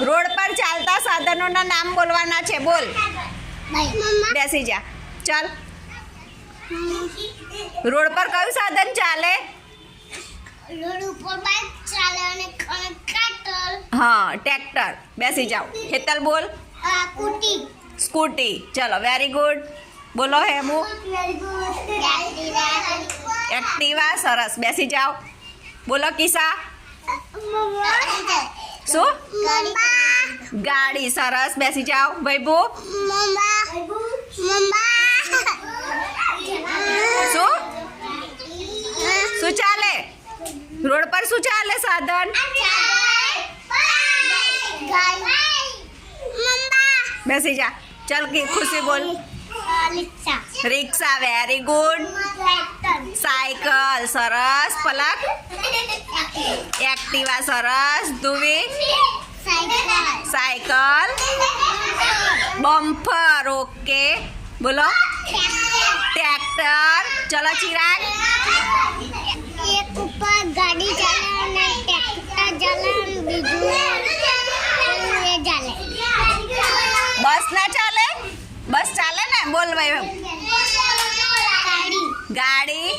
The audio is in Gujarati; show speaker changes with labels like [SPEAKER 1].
[SPEAKER 1] રોડ પર ચાલતા સાધનોના નામ બોલવાના છે. બોલ. બેસી જા. ચાલ. રોડ પર કયું સાધન ચાલે?
[SPEAKER 2] રોડ ઉપર બાઇક ચાલે અને ટ્રેક્ટર.
[SPEAKER 1] હા, ટ્રેક્ટર. બેસી જાઓ. હેતલ બોલ.
[SPEAKER 2] સ્કૂટી.
[SPEAKER 1] સ્કૂટી. ચલો, વેરી ગુડ. બોલો હેમુ. એક્ટિવા. સરસ. બેસી જાઓ. બોલો કિસા. શું? ગાડી. સરસ. બેસી જાઓ. વૈભુ. શું શું ચાલે? રોડ પર શું ચાલે સાધન? બેસી જા. ચલ કે ખુશી બોલ. રિક્ષા. Very good. સાયકલ. સરસ. પલક. એક્ટિવા. સરસ. ધુવી. સાયકલ. બમ્પર. ઓકે. બોલો. ટ્રેક્ટર. ચલો ચિરાગ.
[SPEAKER 2] એક ઉપર ગાડી ચાલે અને ટ્રેક્ટર ચાલે અને બીજું એ ચાલે.
[SPEAKER 1] બસ ના ચાલે? બસ ચાલે ને? બોલ ભાઈ.
[SPEAKER 2] ગાડી.
[SPEAKER 1] ગાડી.